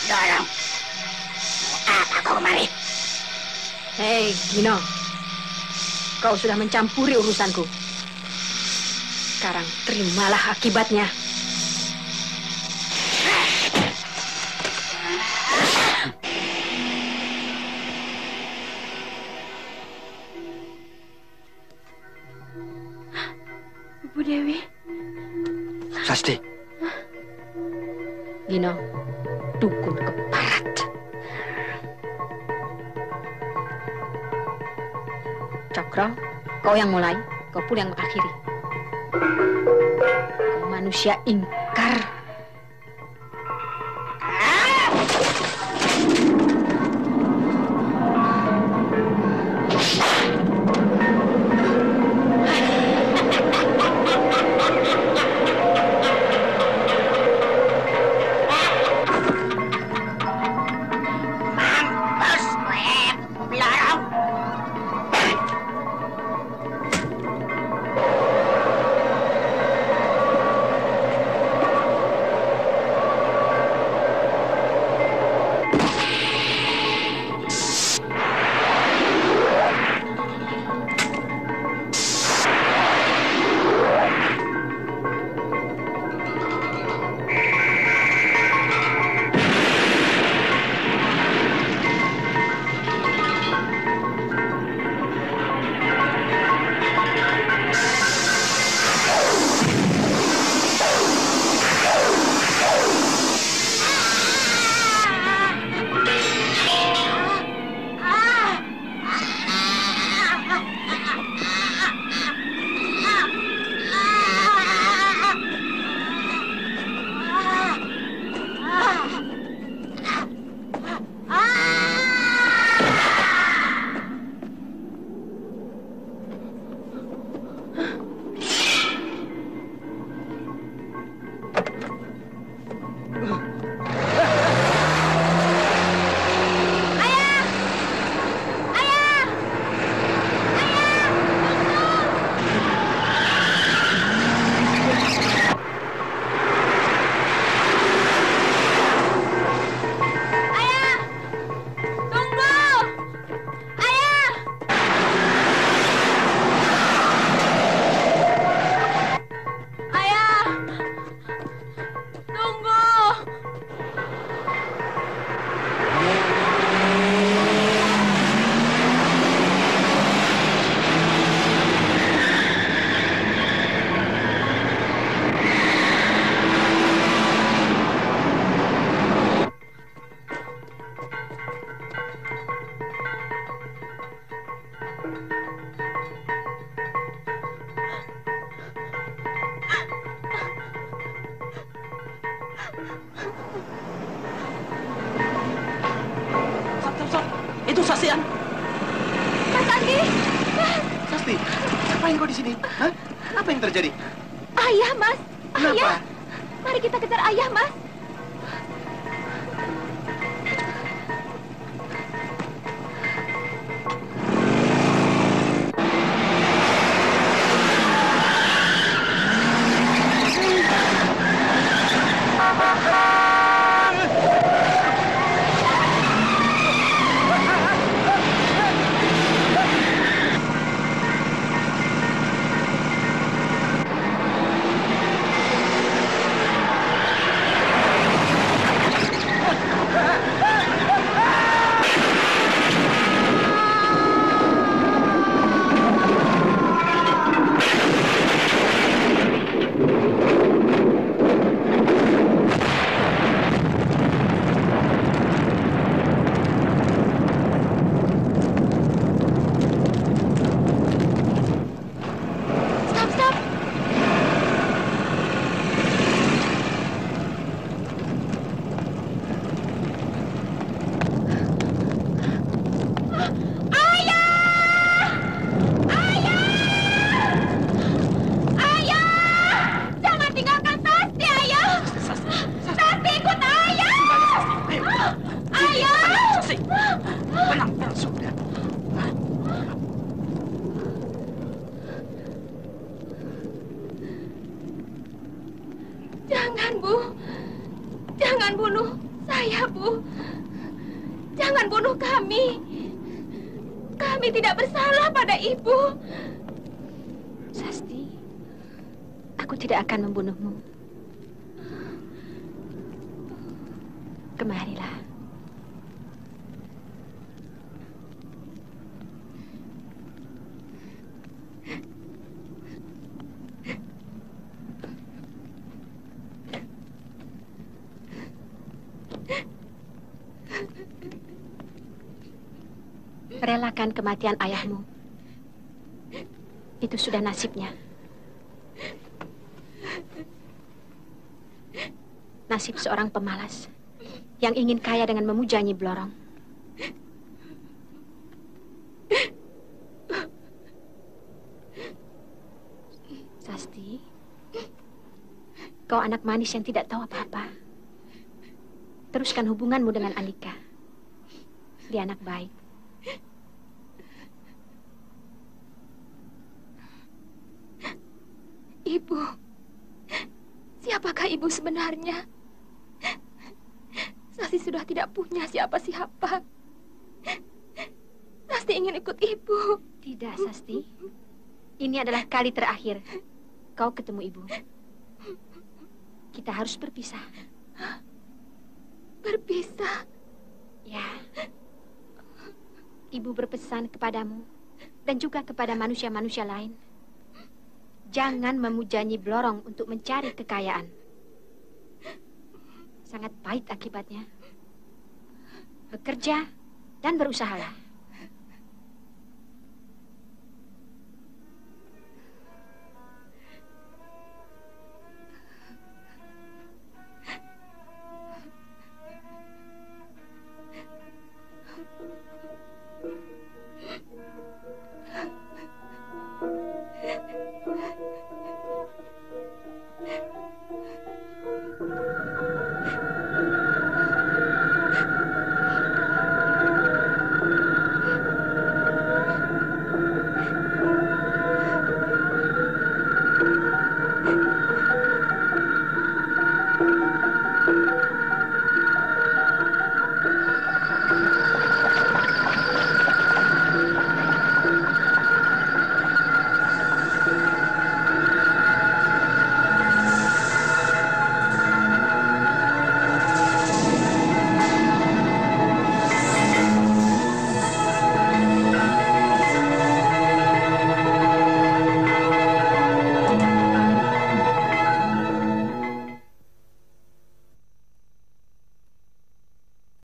S12: Dorong. Apa kau kemari?
S9: Hei, Gino. Kau sudah mencampuri urusanku. Sekarang terimalah akibatnya.
S15: Ibu Dewi.
S10: Sasti.
S9: Gino, dukun keparat. Cokro, kau yang mulai, kau pun yang mengakhiri. Kau manusia ingkar.
S3: Itu Sastian.
S7: Mas Andi.
S8: Sasti, ngapain kau di sini? Hah? Apa yang terjadi?
S7: Ayah, Mas.
S8: Kenapa?
S7: Ayah. Mari kita kejar ayah, Mas. Jangan bunuh saya, Bu. Jangan bunuh kami. Kami tidak bersalah pada Ibu.
S9: Sasti, aku tidak akan membunuhmu. Kemarilah. Relakan kematian ayahmu. Itu sudah nasibnya. Nasib seorang pemalas yang ingin kaya dengan memuja Nyi Blorong. Sasti, kau anak manis yang tidak tahu apa-apa. Teruskan hubunganmu dengan Andika. Dia anak baik.
S7: Ibu, siapakah ibu sebenarnya? Sasti sudah tidak punya siapa-siapa. Sasti ingin ikut ibu.
S9: Tidak, Sasti. Ini adalah kali terakhir kau ketemu ibu. Kita harus berpisah.
S7: Berpisah?
S9: Ya. Ibu berpesan kepadamu dan juga kepada manusia-manusia lain. Jangan memuja Nyi Blorong untuk mencari kekayaan. Sangat pahit akibatnya. Bekerja dan berusahalah.